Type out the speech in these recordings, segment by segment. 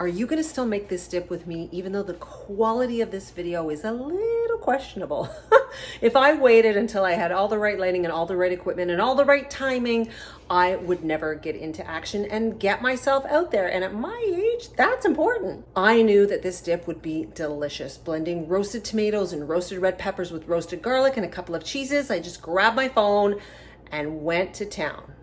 Are you gonna still make this dip with me even though the quality of this video is a little questionable? If I waited until I had all the right lighting and all the right equipment and all the right timing, I would never get into action and get myself out there. And at my age, that's important. I knew that this dip would be delicious. Blending roasted tomatoes and roasted red peppers with roasted garlic and a couple of cheeses. I just grabbed my phone and went to town.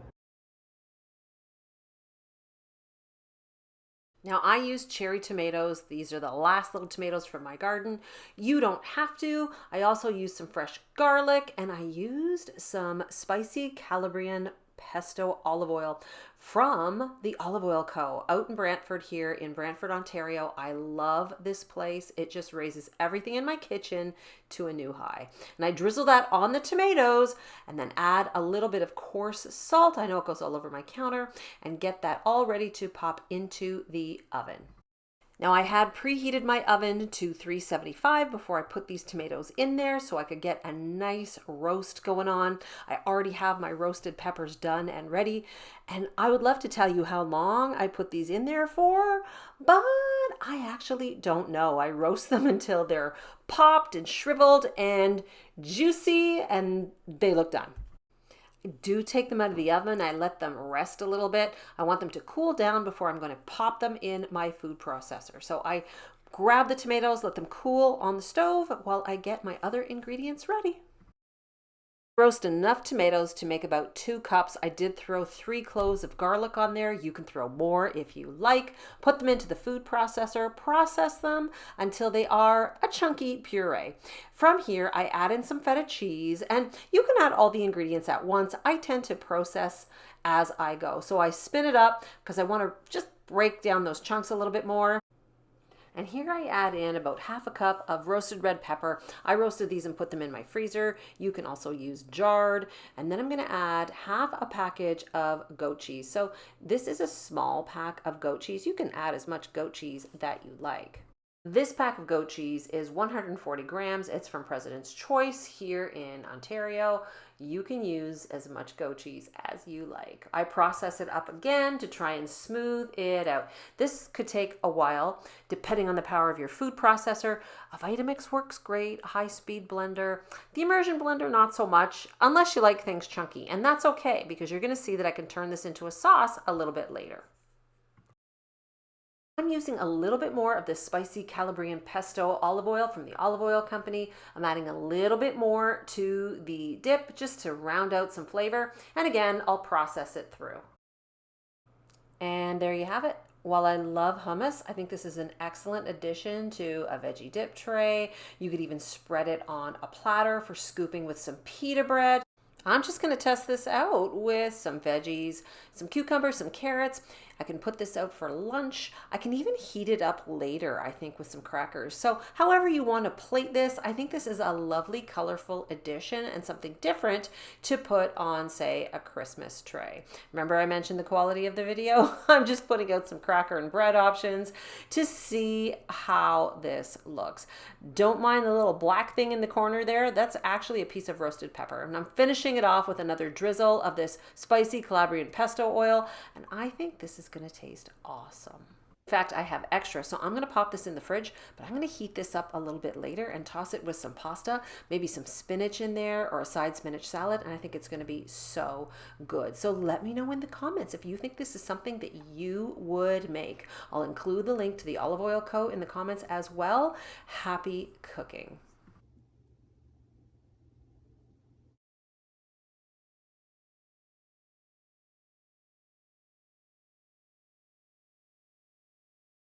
Now I use cherry tomatoes. These are the last little tomatoes from my garden. You don't have to. I also used some fresh garlic and I used some spicy Calabrian pesto olive oil from the Olive Oil Co. out in Brantford here in Brantford, Ontario. I love this place. It just raises everything in my kitchen to a new high. And I drizzle that on the tomatoes and then add a little bit of coarse salt. I know it goes all over my counter, and get that all ready to pop into the oven. Now I had preheated my oven to 375 before I put these tomatoes in there so I could get a nice roast going on. I already have my roasted peppers done and ready, and I would love to tell you how long I put these in there for, but I actually don't know. I roast them until they're popped and shriveled and juicy and they look done. I do take them out of the oven. I let them rest a little bit. I want them to cool down before I'm going to pop them in my food processor. So I grab the tomatoes, let them cool on the stove while I get my other ingredients ready. Roast enough tomatoes to make about 2 cups. I did throw 3 cloves of garlic on there. You can throw more if you like. Put them into the food processor, process them until they are a chunky puree. From here, I add in some feta cheese, and you can add all the ingredients at once. I tend to process as I go. So I spin it up because I want to just break down those chunks a little bit more. And here I add in about 1/2 cup of roasted red pepper. I roasted these and put them in my freezer. You can also use jarred. And then I'm going to add 1/2 package of goat cheese. So this is a small pack of goat cheese. You can add as much goat cheese that you like. This pack of goat cheese is 140 grams. It's from President's Choice here in Ontario. You can use as much goat cheese as you like. I process it up again to try and smooth it out. This could take a while depending on the power of your food processor. A Vitamix works great, a high-speed blender. The immersion blender, not so much, unless you like things chunky. And that's okay because you're going to see that I can turn this into a sauce a little bit later. I'm using a little bit more of this spicy Calabrian pesto olive oil from the Olive Oil Company. I'm adding a little bit more to the dip just to round out some flavor. And again, I'll process it through. And there you have it. While I love hummus, I think this is an excellent addition to a veggie dip tray. You could even spread it on a platter for scooping with some pita bread. I'm just going to test this out with some veggies, some cucumbers, some carrots. I can put this out for lunch. I can even heat it up later, I think, with some crackers. So however you want to plate this, I think this is a lovely, colorful addition and something different to put on, say, a Christmas tray. Remember I mentioned the quality of the video? I'm just putting out some cracker and bread options to see how this looks. Don't mind the little black thing in the corner there. That's actually a piece of roasted pepper. And I'm finishing it off with another drizzle of this spicy Calabrian pesto oil. And I think this is going to taste awesome. In fact, I have extra, so I'm going to pop this in the fridge, but I'm going to heat this up a little bit later and toss it with some pasta, maybe some spinach in there or a side spinach salad, and I think it's going to be so good. So let me know in the comments if you think this is something that you would make. I'll include the link to the Olive Oil Co. in the comments as well. Happy cooking.